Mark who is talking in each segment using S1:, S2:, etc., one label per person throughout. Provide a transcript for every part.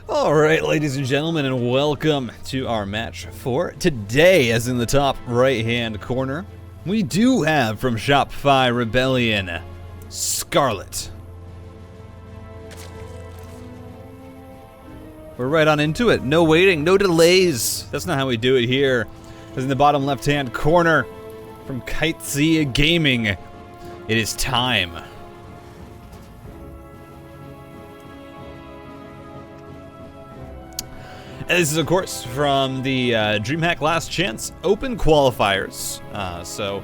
S1: Alright, ladies and gentlemen, and welcome to our match for today. As in the top right-hand corner, we do have from Shopify Rebellion, Scarlett. We're right on into it. No waiting, no delays. That's not how we do it here. As in the bottom left-hand corner, from Kitesea Gaming, it is time. And this is, of course, from the DreamHack Last Chance Open Qualifiers. So,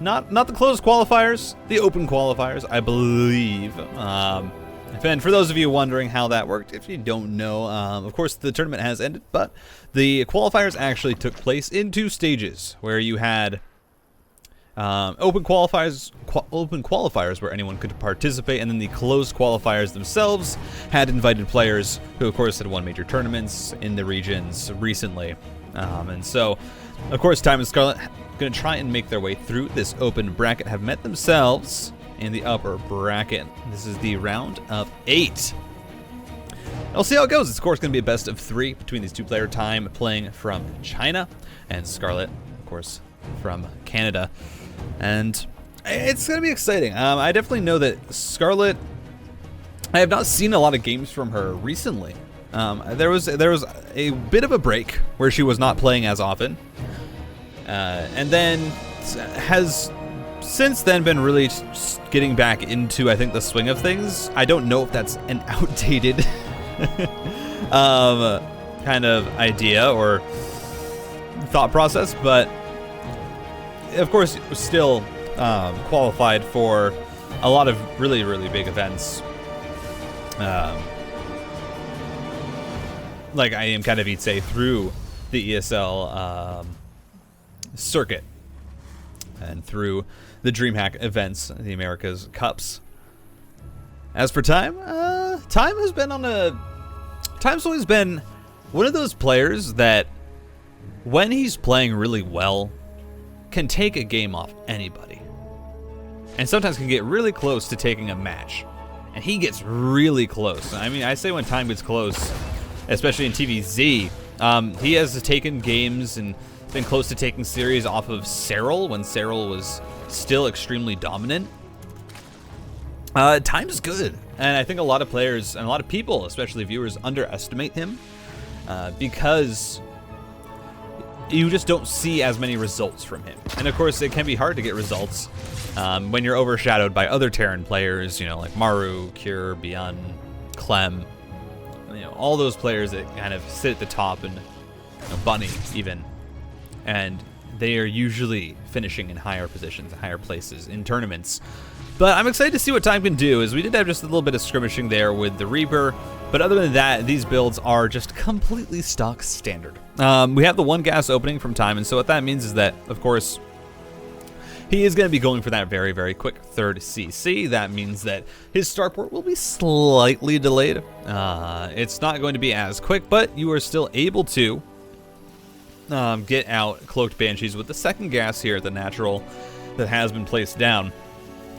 S1: not the closed qualifiers, the open qualifiers, I believe. And for those of you wondering how that worked, if you don't know, of course, the tournament has ended, but the qualifiers actually took place in two stages, where you had open qualifiers where anyone could participate, and then the closed qualifiers themselves had invited players who, of course, had won major tournaments in the regions recently. And so, of course, Time and Scarlett going to try and make their way through this open bracket, have met themselves in the upper bracket. This is the round of 8. We'll see how it goes. It's, of course, going to be a best of 3 between these two-player. Time playing from China, and Scarlett, of course, from Canada. And it's going to be exciting. I definitely know that Scarlett, I have not seen a lot of games from her recently. There was a bit of a break where she was not playing as often. And then has since then been really getting back into, I think, the swing of things. I don't know if that's an outdated kind of idea or thought process, but of course, still qualified for a lot of really, really big events. Like I am kind of, you'd say, through the ESL circuit and through the DreamHack events, the America's Cups. As for Time, Time's always been one of those players that when he's playing really well, can take a game off anybody, and sometimes can get really close to taking a match, and he gets really close. I mean, I say when Time gets close, especially in TVZ, he has taken games and been close to taking series off of Cyril when Cyril was still extremely dominant. Time's good, and I think a lot of players and a lot of people, especially viewers, underestimate him because you just don't see as many results from him. And of course, it can be hard to get results when you're overshadowed by other Terran players, you know, like Maru, Cure, Bian, Clem, you know, all those players that kind of sit at the top, and Bunny even. And they are usually finishing in higher positions, higher places in tournaments. But I'm excited to see what Time can do, as we did have just a little bit of skirmishing there with the Reaper. But other than that, these builds are just completely stock standard. We have the 1 gas opening from Time, and so what that means is that, of course, he is going to be going for that very, very quick 3rd CC. That means that his starport will be slightly delayed. It's not going to be as quick, but you are still able to get out Cloaked Banshees with the 2nd gas here at the natural that has been placed down,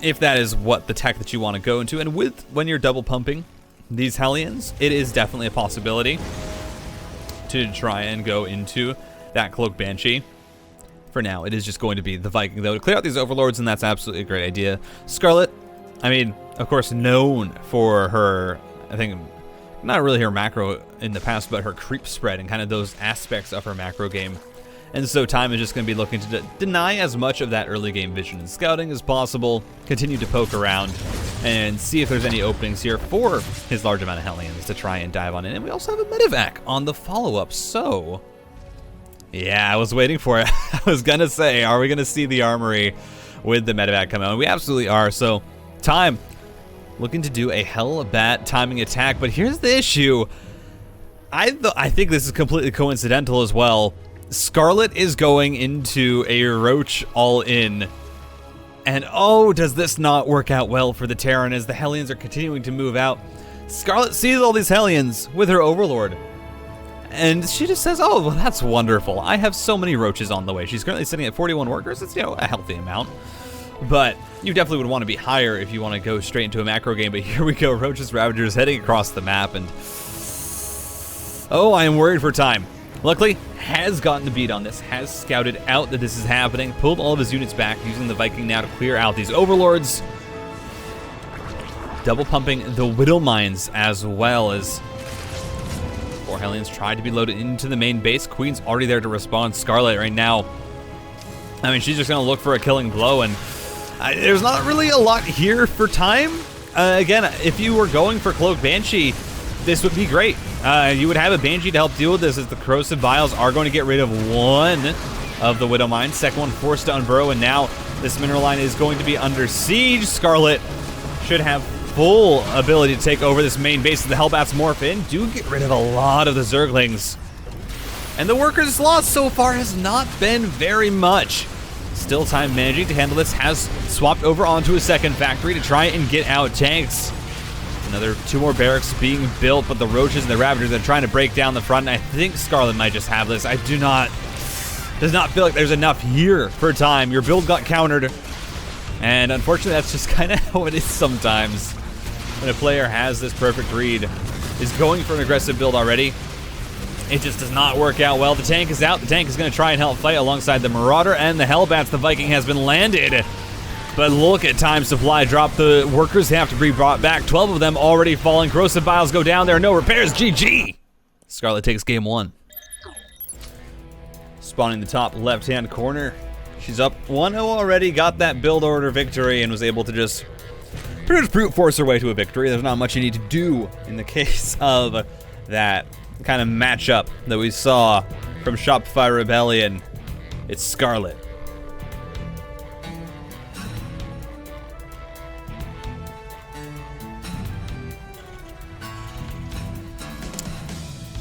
S1: if that is what the tech that you want to go into. And when you're double pumping these Hellions, it is definitely a possibility to try and go into that Cloaked Banshee. For now, it is just going to be the Viking, though, to clear out these Overlords, and that's absolutely a great idea. Scarlett, I mean, of course, known for her, I think, not really her macro in the past, but her creep spread and kind of those aspects of her macro game. And so Time is just going to be looking to deny as much of that early game vision and scouting as possible, continue to poke around, and see if there's any openings here for his large amount of Hellions to try and dive on in. And we also have a medevac on the follow-up, so yeah, I was waiting for it. I was going to say, are we going to see the armory with the medevac come out? And we absolutely are. So Time looking to do a hell-bat timing attack, but here's the issue. I think this is completely coincidental as well. Scarlett is going into a Roach all-in, and oh, does this not work out well for the Terran as the Hellions are continuing to move out. Scarlett sees all these Hellions with her Overlord, and she just says, oh, well, that's wonderful. I have so many Roaches on the way. She's currently sitting at 41 workers. It's, you know, a healthy amount. But you definitely would want to be higher if you want to go straight into a macro game. But here we go, Roaches, Ravagers heading across the map, and Oh, I am worried for time. Luckily, has gotten the beat on this, has scouted out that this is happening, pulled all of his units back, using the Viking now to clear out these overlords. Double pumping the Widow Mines as well as 4 Hellions tried to be loaded into the main base. Queen's already there to respond. Scarlett right now, I mean, she's just going to look for a killing blow, and there's not really a lot here for time. Again, if you were going for Cloak Banshee, this would be great. You would have a Banshee to help deal with this, as the Corrosive Vials are going to get rid of one of the Widow Mines. Second one forced to unburrow, and now this mineral line is going to be under siege. Scarlett should have full ability to take over this main base. The Hellbats morph in, do get rid of a lot of the Zerglings. And the workers' loss so far has not been very much. Still time managing to handle this, has swapped over onto a second factory to try and get out tanks. Another 2 more barracks being built, but the Roaches and the Ravagers are trying to break down the front, and I think Scarlett might just have this. I does not feel like there's enough here for time. Your build got countered, and unfortunately that's just kind of how it is sometimes. When a player has this perfect read, is going for an aggressive build already, it just does not work out well. The tank is out. The tank is going to try and help fight alongside the Marauder and the Hellbats. The Viking has been landed. But look at time supply drop. The workers have to be brought back. 12 of them already falling. Corrosive Vials go down. There are no repairs. GG. Scarlett takes game 1. Spawning the top left-hand corner. She's up 1-0 already. Got that build order victory and was able to just pretty much brute force her way to a victory. There's not much you need to do in the case of that kind of matchup that we saw from Shopify Rebellion. It's Scarlett.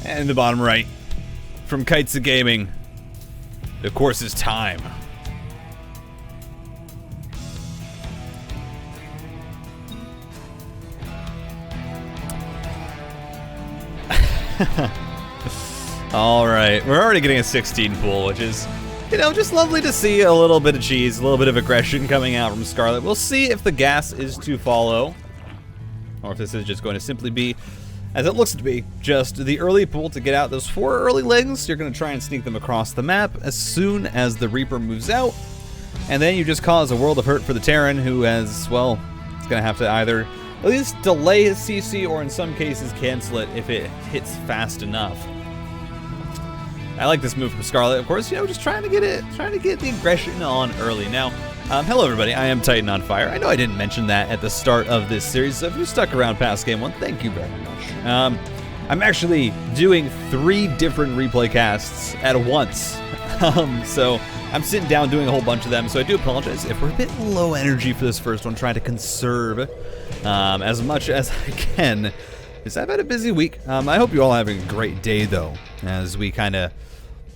S1: And in the bottom right, from Kites of Gaming, the course is time. All right, we're already getting a 16 pool, which is, you know, just lovely to see. A little bit of cheese, a little bit of aggression coming out from Scarlett. We'll see if the gas is to follow, or if this is just going to simply be, as it looks to be, just the early pool to get out those 4 early legs. You're going to try and sneak them across the map as soon as the Reaper moves out, and then you just cause a world of hurt for the Terran, who has, well, it's going to have to either at least delay his CC, or in some cases cancel it if it hits fast enough. I like this move from Scarlett, of course, you know, just trying to get the aggression on early. Now, hello everybody, I am TitanOnFire. I know I didn't mention that at the start of this series, so if you stuck around past game 1, thank you very much. I'm actually doing 3 different replay casts at once. So I'm sitting down doing a whole bunch of them, so I do apologize if we're a bit low energy for this first one, trying to conserve as much as I can, because I've had a busy week. I hope you all are having a great day, though, as we kind of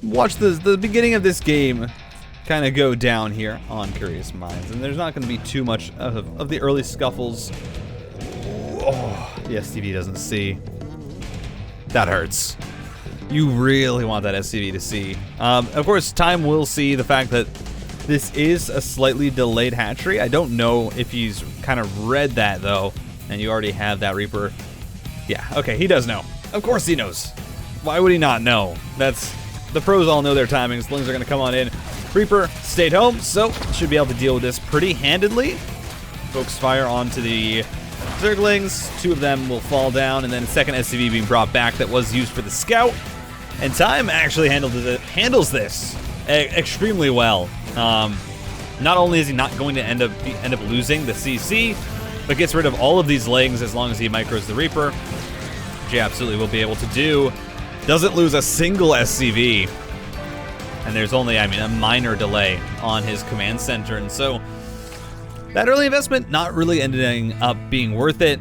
S1: watch the beginning of this game kind of go down here on Curious Minds. And there's not going to be too much of the early scuffles. Oh, the STV doesn't see. That hurts. You really want that SCV to see. Of course, time will see the fact that this is a slightly delayed hatchery. I don't know if he's kind of read that, though, and you already have that Reaper. Yeah, okay, he does know. Of course he knows. Why would he not know? That's, the pros all know their timings. Slings are going to come on in. Reaper stayed home, so should be able to deal with this pretty handedly. Focus fire onto the Zerglings. 2 of them will fall down, and then a second SCV being brought back that was used for the scout. And time actually handles this extremely well. Not only is he not going to end up losing the CC, but gets rid of all of these legs as long as he micros the Reaper, which he absolutely will be able to do. Doesn't lose a single SCV, and there's only, I mean, a minor delay on his command center, and so that early investment not really ending up being worth it.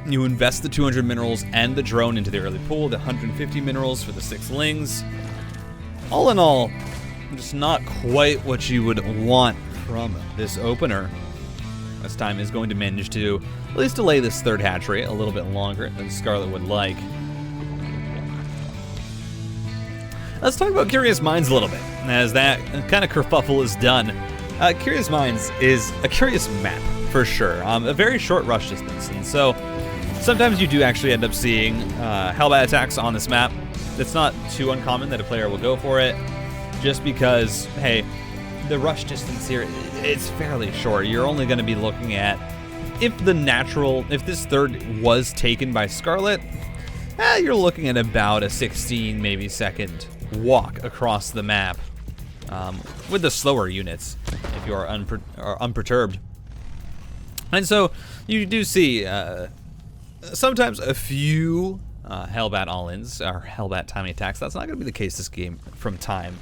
S1: You invest the 200 minerals and the drone into the early pool, the 150 minerals for the 6 lings. All in all, just not quite what you would want from this opener. This time is going to manage to at least delay this 3rd hatchery a little bit longer than Scarlett would like. Let's talk about Curious Minds a little bit, as that kind of kerfuffle is done. Curious Minds is a curious map, for sure. A very short rush distance, and so Sometimes you do actually end up seeing Hellbat attacks on this map. It's not too uncommon that a player will go for it, just because, hey, the rush distance here, it's fairly short. You're only going to be looking at, if this third was taken by Scarlett, you're looking at about a 16, maybe second walk across the map with the slower units, if you are unperturbed. And so you do see sometimes a few Hellbat all-ins, or Hellbat timing attacks. That's not going to be the case this game from time.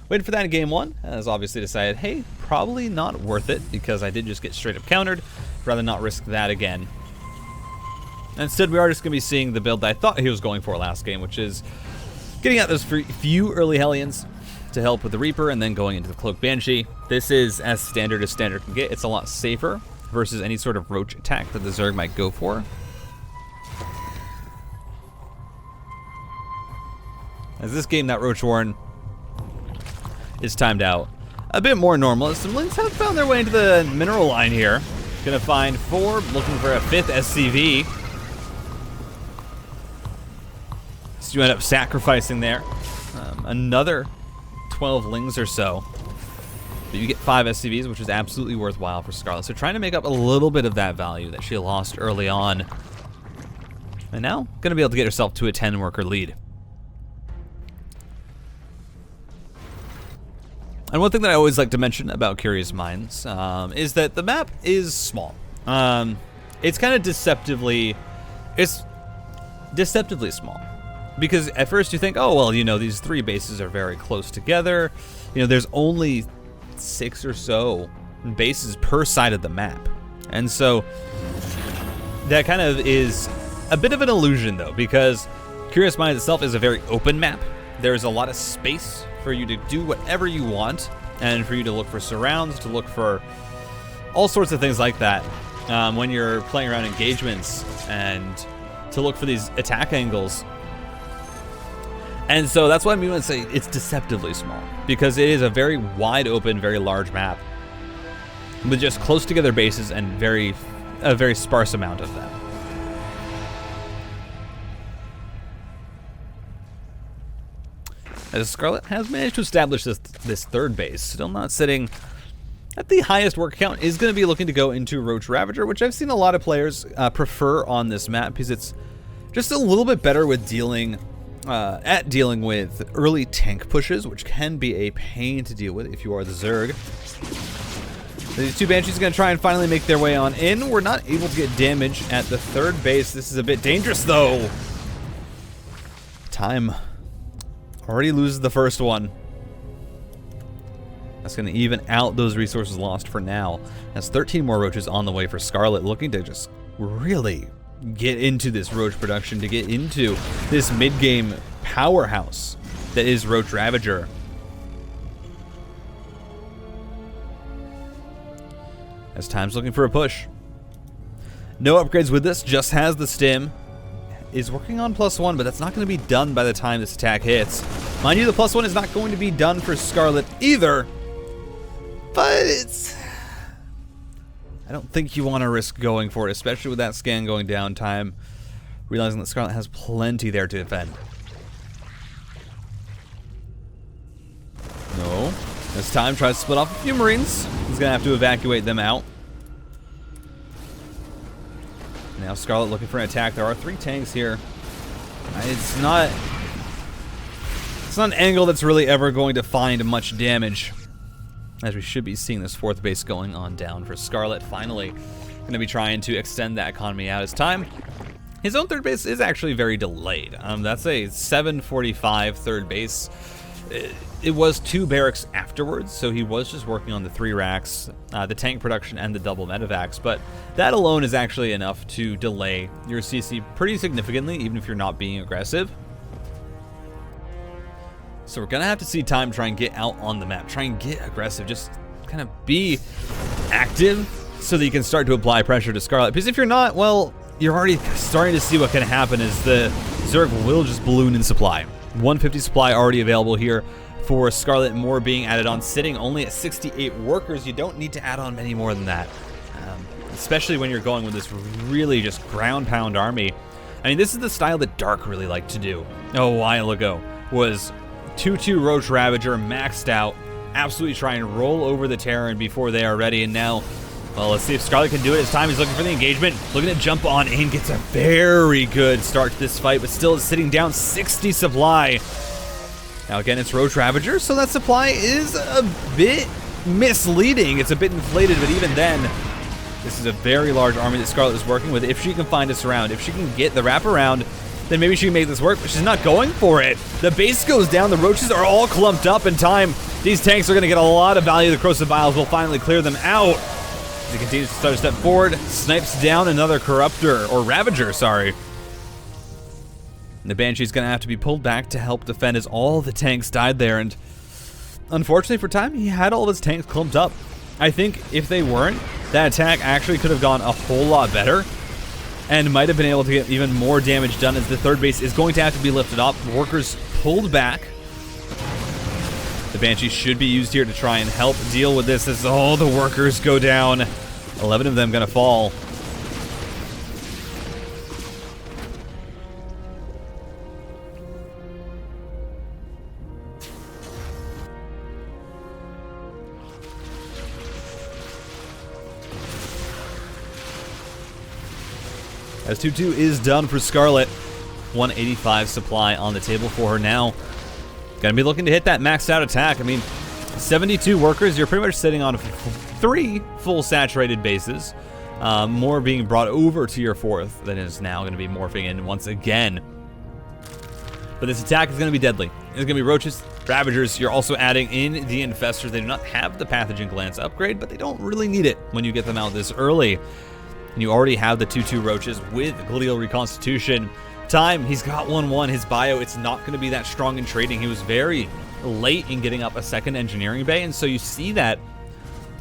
S1: Waited for that in game one, and has obviously decided, hey, probably not worth it, because I did just get straight up countered. Rather not risk that again. Instead, we are just going to be seeing the build that I thought he was going for last game, which is getting out those few early Hellions to help with the Reaper, and then going into the Cloak Banshee. This is as standard can get. It's a lot safer versus any sort of roach attack that the Zerg might go for. As this game, that Roach Warren is timed out a bit more normal, as some Lynx have found their way into the mineral line here. Gonna find 4, looking for a 5th SCV. So you end up sacrificing there. Another 12 Lings or so. But you get 5 SCVs, which is absolutely worthwhile for Scarlett. So trying to make up a little bit of that value that she lost early on. And now, gonna be able to get herself to a 10-worker lead. And one thing that I always like to mention about Curious Minds is that the map is small. It's kind of deceptively small. Because at first you think, oh, well, you know, these 3 bases are very close together. You know, there's only 6 or so bases per side of the map. And so that kind of is a bit of an illusion, though, because Curious Minds itself is a very open map. There's a lot of space for you to do whatever you want, and for you to look for surrounds, to look for all sorts of things like that when you're playing around engagements, and to look for these attack angles. And so that's why I'm going to say it's deceptively small, because it is a very wide open, very large map with just close together bases and a very sparse amount of them. As Scarlett has managed to establish this third base, still not sitting at the highest work count, is going to be looking to go into Roach Ravager, which I've seen a lot of players prefer on this map, because it's just a little bit better with dealing with early tank pushes, which can be a pain to deal with if you are the Zerg. These 2 Banshees are going to try and finally make their way on in. We're not able to get damage at the third base. This is a bit dangerous, though. Time already loses the first one. That's going to even out those resources lost for now. That's 13 more Roaches on the way for Scarlett, looking to just really get into this Roach production, to get into this mid-game powerhouse that is Roach Ravager. As Time's looking for a push. No upgrades with this, just has the stim. Is working on +1, but that's not going to be done by the time this attack hits. Mind you, the +1 is not going to be done for Scarlett either, but I don't think you want to risk going for it, especially with that scan going down. Time realizing that Scarlett has plenty there to defend. No. This Time tries to split off a few Marines. He's going to have to evacuate them out. Now Scarlett looking for an attack. There are 3 tanks here. It's not an angle that's really ever going to find much damage, as we should be seeing this 4th base going on down for Scarlett. Finally going to be trying to extend that economy out as Time. His own 3rd base is actually very delayed. That's a 745 3rd base. It was 2 barracks afterwards, so he was just working on the 3 racks, the tank production, and the double medevacs, but that alone is actually enough to delay your CC pretty significantly, even if you're not being aggressive. So we're going to have to see Time try and get out on the map, try and get aggressive, just kind of be active so that you can start to apply pressure to Scarlett. Because if you're not, well, you're already starting to see what can happen is the Zerg will just balloon in supply. 150 supply already available here for Scarlett, more being added on, sitting only at 68 workers. You don't need to add on many more than that. especially when you're going with this really just ground pound army. I mean, this is the style that Dark really liked to do a while ago, was 2-2 Roach Ravager maxed out, absolutely try and roll over the Terran before they are ready. And now, well, let's see if Scarlett can do it. It's time. He's looking for the engagement, looking to jump on in, gets a very good start to this fight, but still is sitting down 60 supply. Now again, it's Roach Ravager, so that supply is a bit misleading. It's a bit inflated, but even then, this is a very large army that Scarlett is working with. If she can find us around, if she can get the wraparound, then maybe she can make this work, but she's not going for it. The base goes down, the Roaches are all clumped up in time. These tanks are gonna get a lot of value. The Corrosive Vials will finally clear them out. As he continues to start a step forward, snipes down another Corruptor, or Ravager, sorry. And the Banshee's gonna have to be pulled back to help defend as all the tanks died there, and unfortunately for Time, he had all of his tanks clumped up. I think if they weren't, that attack actually could have gone a whole lot better and might have been able to get even more damage done, as the third base is going to have to be lifted up. Workers pulled back. The Banshee should be used here to try and help deal with this as all the workers go down. 11 of them gonna fall. As 2-2 is done for Scarlett. 185 supply on the table for her now. Gonna be looking to hit that maxed out attack. I mean, 72 workers, you're pretty much sitting on 3 full saturated bases. More being brought over to your 4th that is now gonna be morphing in once again. But this attack is gonna be deadly. It's gonna be Roaches, Ravagers. You're also adding in the Infestors. They do not have the Pathogen Glance upgrade, but they don't really need it when you get them out this early. And you already have the 2-2 Roaches with Glial Reconstitution. Time, he's got 1-1. His bio, it's not going to be that strong in trading. He was very late in getting up a second engineering bay, and so you see that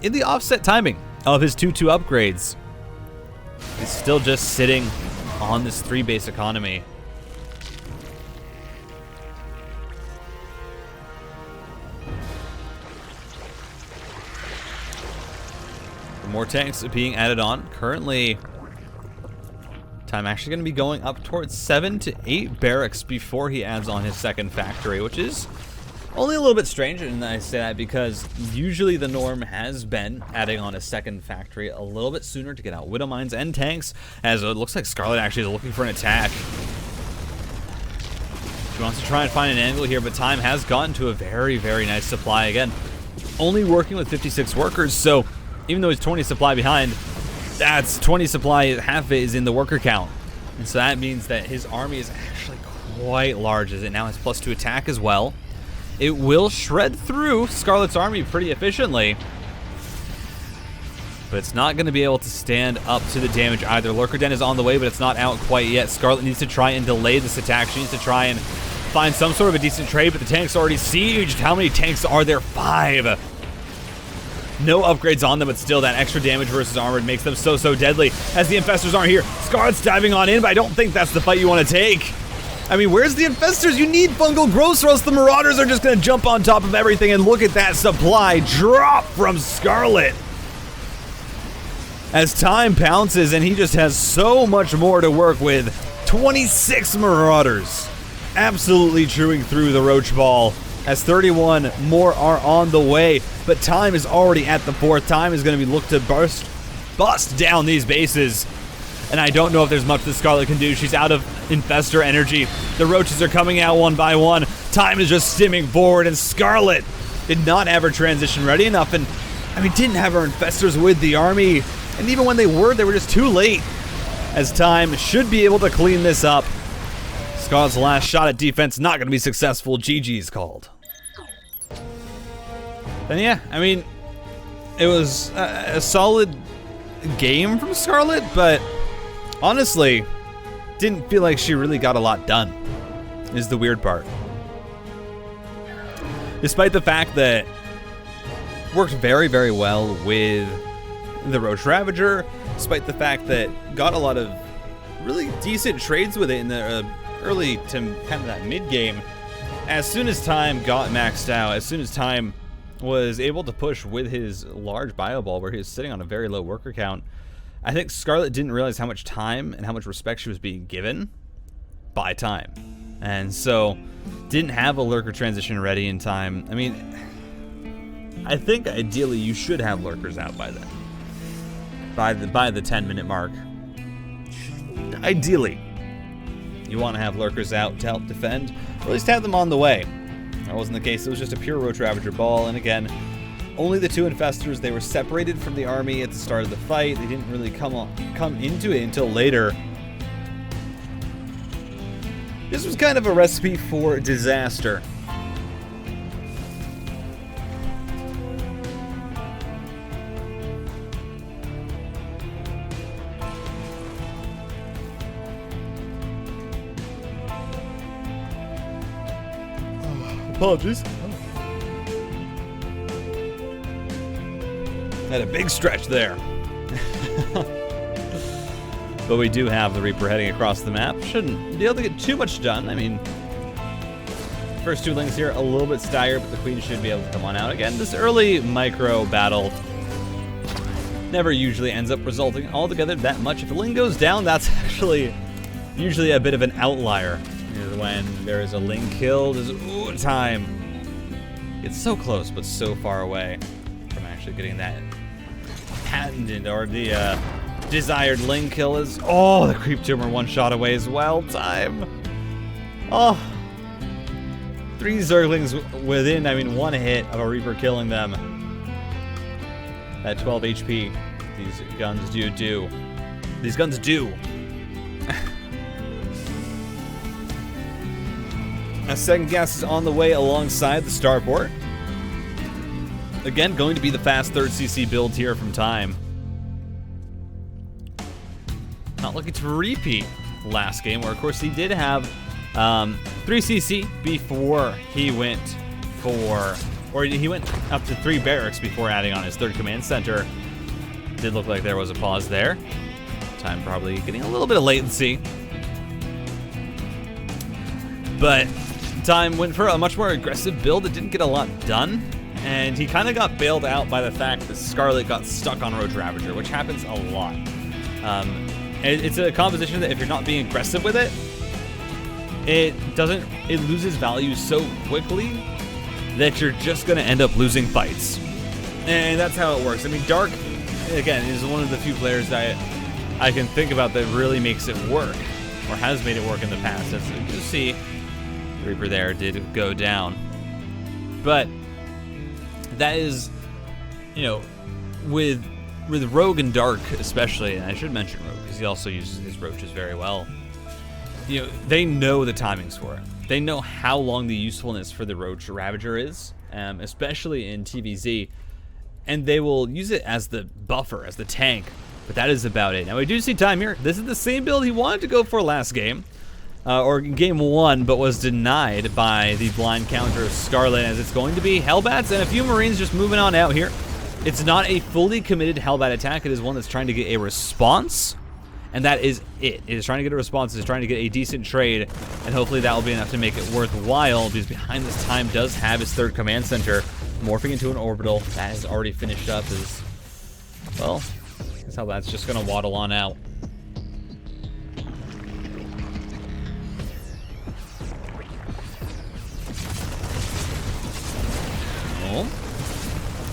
S1: in the offset timing of his 2-2 upgrades. He's still just sitting on this 3-base economy. More tanks being added on. Currently, Time actually going to be going up towards 7 to 8 barracks before he adds on his second factory, which is only a little bit strange. And I say that because usually the norm has been adding on a second factory a little bit sooner to get out Widow Mines and tanks, as it looks like Scarlett actually is looking for an attack. She wants to try and find an angle here, but Time has gotten to a very, very nice supply. Again, only working with 56 workers, so even though he's 20 supply behind, that's 20 supply, half of it is in the worker count. And so that means that his army is actually quite large, as it now has +2 attack as well. It will shred through Scarlett's army pretty efficiently, but it's not going to be able to stand up to the damage either. Lurker Den is on the way, but it's not out quite yet. Scarlett needs to try and delay this attack. She needs to try and find some sort of a decent trade, but the tank's already sieged. How many tanks are there? 5. No upgrades on them, but still that extra damage versus armored makes them so deadly. As the Infestors aren't here, Scarlett's diving on in, but I don't think that's the fight you want to take. I mean, where's the Infestors? You need fungal growths, or else the Marauders are just going to jump on top of everything. And look at that supply drop from Scarlett as Time pounces, and he just has so much more to work with. 26 Marauders absolutely chewing through the Roach Ball, as 31 more are on the way, but Time is already at the 4th. Time is going to be looked to bust down these bases, and I don't know if there's much that Scarlett can do. She's out of Infestor energy. The Roaches are coming out one by one. Time is just stimming forward, and Scarlett did not have her transition ready enough, and I mean, didn't have her Infestors with the army, and even when they were just too late, as Time should be able to clean this up. Scarlett's last shot at defense not going to be successful. GG's called. And yeah, I mean, it was a solid game from Scarlett, but honestly, didn't feel like she really got a lot done, is the weird part. Despite the fact that worked very, very well with the Roach Ravager, despite the fact that got a lot of really decent trades with it in the early to kind of that mid-game. As soon as Time got maxed out, as soon as Time was able to push with his large bio ball where he was sitting on a very low worker count, I think Scarlett didn't realize how much time and how much respect she was being given by time. And so didn't have a lurker transition ready in time. I mean, I think ideally you should have lurkers out by then. By the 10-minute mark. Ideally, you want to have lurkers out to help defend, or at least have them on the way. That wasn't the case. It was just a pure Roach Ravager ball, and again, only the 2 infestors. They were separated from the army at the start of the fight. They didn't really come into it until later. This was kind of a recipe for disaster. Apologies. Had a big stretch there. But we do have the Reaper heading across the map. Shouldn't be able to get too much done. I mean, first 2 links here a little bit staggered, but the Queen should be able to come on out. Again, this early micro battle never usually ends up resulting altogether that much. If a link goes down, that's actually usually a bit of an outlier. When there is a link kill, there's time. It's so close, but so far away from actually getting that patented or the desired link kill. Is the creep tumor 1 shot away as well. Time. 3 Zerglings within, 1 hit of a Reaper killing them. That 12 HP. These guns do. These guns do. A second gas is on the way alongside the starport. Again, going to be the fast 3rd CC build here from Time. Not looking to repeat last game, where of course he did have 3 CC before he went he went up to 3 barracks before adding on his 3rd command center. Did look like there was a pause there. Time probably getting a little bit of latency. But Time went for a much more aggressive build that didn't get a lot done, and he kind of got bailed out by the fact that Scarlett got stuck on Roach Ravager, which happens a lot. It's a composition that if you're not being aggressive with it, it loses value so quickly that you're just going to end up losing fights. And that's how it works. I mean, Dark, again, is one of the few players that I can think about that really makes it work, or has made it work in the past. As you see, Reaper there did go down. But that is, with Rogue and Dark especially, and I should mention Rogue because he also uses his roaches very well. They know the timings for it. They know how long the usefulness for the Roach Ravager is, especially in TVZ, and they will use it as the buffer, as the tank. But that is about it. Now we do see Time here. This is the same build he wanted to go for last game. Or game 1, but was denied by the blind counter of Scarlett, as it's going to be Hellbats and a few Marines just moving on out here. It's not a fully committed Hellbat attack. It is one that's trying to get a response, and that is it. It is trying to get a response. It is trying to get a decent trade, and hopefully that will be enough to make it worthwhile, because behind this Time does have his 3rd command center, morphing into an orbital. That is already finished up. Well, that's how that's just going to waddle on out.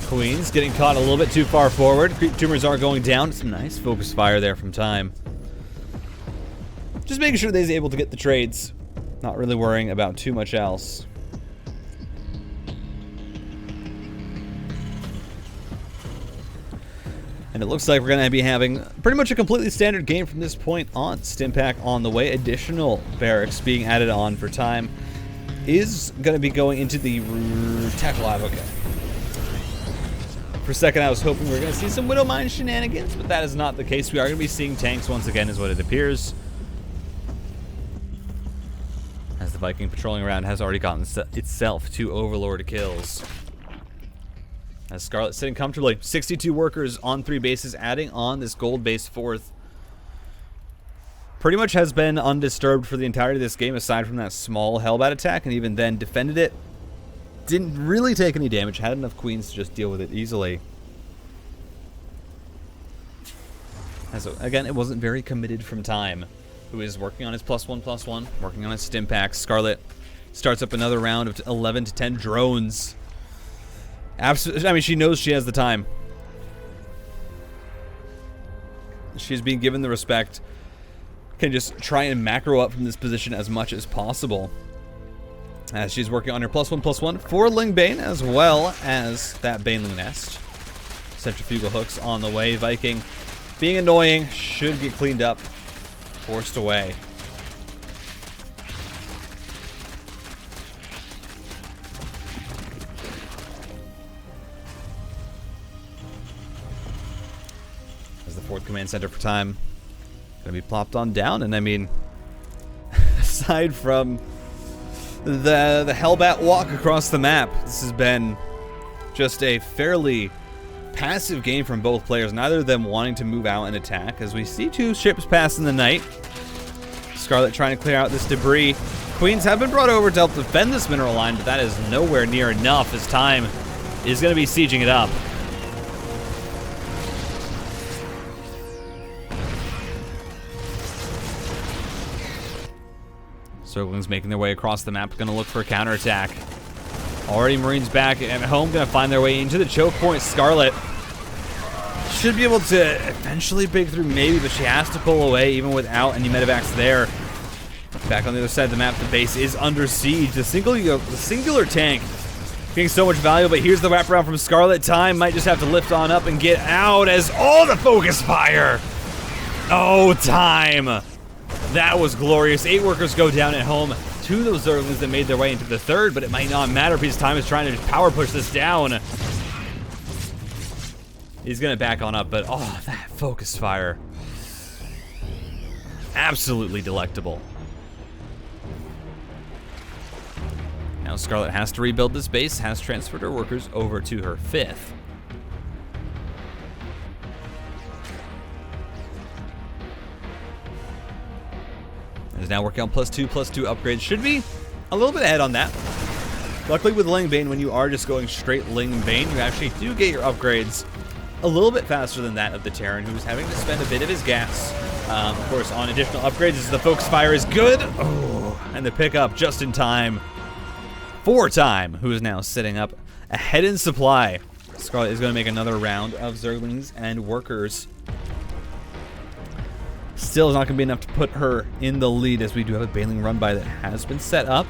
S1: Queen's getting caught a little bit too far forward. Creep tumors are going down. Some nice focus fire there from Time. Just making sure that he's able to get the trades. Not really worrying about too much else. And it looks like we're going to be having pretty much a completely standard game from this point on. Stimpack on the way. Additional barracks being added on for Time. Is going to be going into the Tech Lab. Okay. For a second, I was hoping we were going to see some Widowmine shenanigans, but that is not the case. We are going to be seeing tanks once again, is what it appears. As the Viking patrolling around has already gotten itself 2 Overlord kills. As Scarlett sitting comfortably. 62 workers on 3 bases, adding on this gold base 4th. Pretty much has been undisturbed for the entirety of this game, aside from that small Hellbat attack, and even then defended it. Didn't really take any damage, had enough Queens to just deal with it easily. So again, it wasn't very committed from Time, who is working on his +1/+1, working on his stim packs. Scarlett starts up another round of 11 to 10 drones. Absolutely, I mean, she knows she has the time. She's being given the respect. Can just try and macro up from this position as much as possible, as she's working on her +1/+1 for Ling Bane, as well as that Baneling nest. Centrifugal hooks on the way. Viking being annoying, should get cleaned up, forced away. As the 4th command center for Time gonna be plopped on down, and I mean, aside from the Hellbat walk across the map, this has been just a fairly passive game from both players, neither of them wanting to move out and attack, as we see 2 ships pass in the night. Scarlett trying to clear out this debris. Queens have been brought over to help defend this mineral line, but that is nowhere near enough, as Time is going to be sieging it up. Zerglings making their way across the map, going to look for a counterattack. Already Marines back at home, going to find their way into the choke point. Scarlett should be able to eventually break through, maybe, but she has to pull away even without any medevacs there. Back on the other side of the map, the base is under siege. The singular tank getting so much value, but here's the wraparound from Scarlett. Time might just have to lift on up and get out as all the focus fire. Oh, Time. That was glorious. 8 workers go down at home. 2 of those Zerglings that made their way into the 3rd, but it might not matter because Time is trying to just power push this down. He's going to back on up, but oh, that focus fire. Absolutely delectable. Now Scarlett has to rebuild this base, has transferred her workers over to her 5th. Is now working on +2/+2 upgrades. Should be a little bit ahead on that. Luckily with Ling Bane, when you are just going straight Ling Bane, you actually do get your upgrades a little bit faster than that of the Terran, who's having to spend a bit of his gas, of course, on additional upgrades, as the focus fire is good. Oh, and the pickup just in time for Time, who is now sitting up ahead in supply. Scarlett is going to make another round of Zerglings and workers. Still is not going to be enough to put her in the lead, as we do have a Baneling run by that has been set up.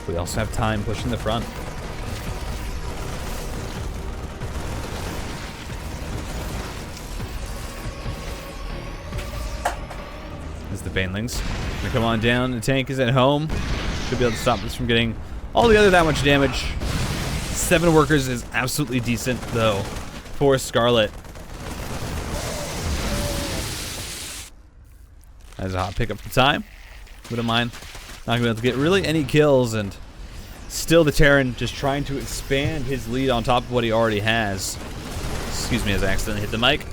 S1: We also have Time pushing the front. As the Banelings gonna come on down, the tank is at home. Should be able to stop this from getting all together that much damage. 7 workers is absolutely decent, though, for Scarlett. That's a hot pickup for Time. Wouldn't mind. Not gonna be able to get really any kills, and still the Terran just trying to expand his lead on top of what he already has. Excuse me as I accidentally hit the mic.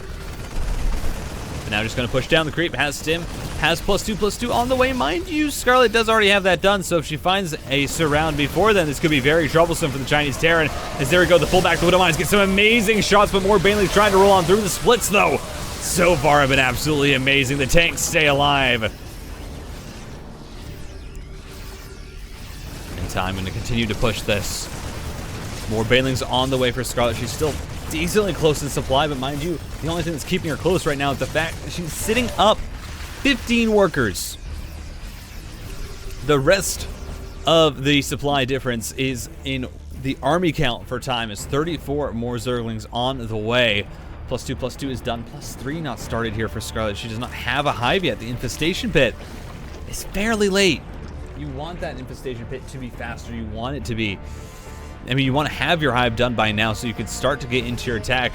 S1: But now just gonna push down the creep. Has stim, has +2/+2 on the way. Mind you, Scarlett does already have that done, so if she finds a surround before then, this could be very troublesome for the Chinese Terran. As there we go, the pullback to Widow Mines gets some amazing shots, but more Banelings trying to roll on through. The splits, though, so far have been absolutely amazing. The tanks stay alive. Time going to continue to push this. More Banelings on the way for Scarlett. She's still decently close in supply, but mind you, the only thing that's keeping her close right now is the fact that she's sitting up 15 workers. The rest of the supply difference is in the army count for Time, is 34 more Zerglings on the way. +2/+2 is done. +3 not started here for Scarlett. She does not have a hive yet. The infestation pit is fairly late. You want that infestation pit to be faster. You want it to be, I mean, you want to have your hive done by now so you can start to get into your attack.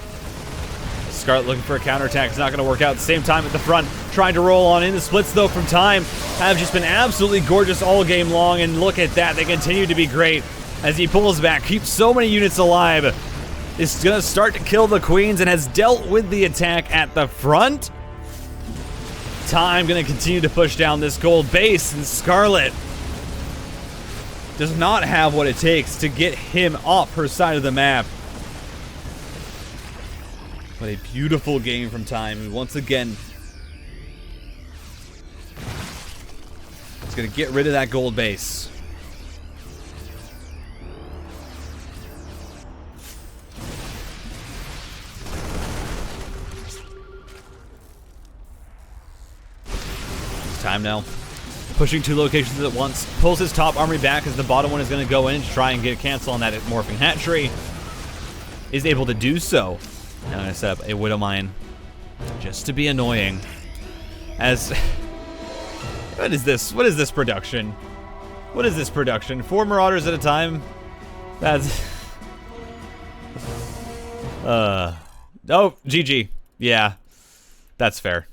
S1: Scarlett looking for a counterattack. It's not going to work out. At the same time at the front, trying to roll on in. The splits, though, from Time have just been absolutely gorgeous all game long. And look at that. They continue to be great as he pulls back, keeps so many units alive. Is going to start to kill the Queens and has dealt with the attack at the front. Time going to continue to push down this gold base, and Scarlett does not have what it takes to get him off her side of the map. What a beautiful game from Time. Once again, it's going to get rid of that gold base. It's Time now. Pushing 2 locations at once. Pulls his top army back as the bottom one is going to go in to try and get a cancel on that morphing hatchery. Is able to do so. Now I'm going to set up a Widow Mine just to be annoying. As... What is this? What is this production? What is this production? 4 Marauders at a time? That's... Oh, GG. Yeah, that's fair.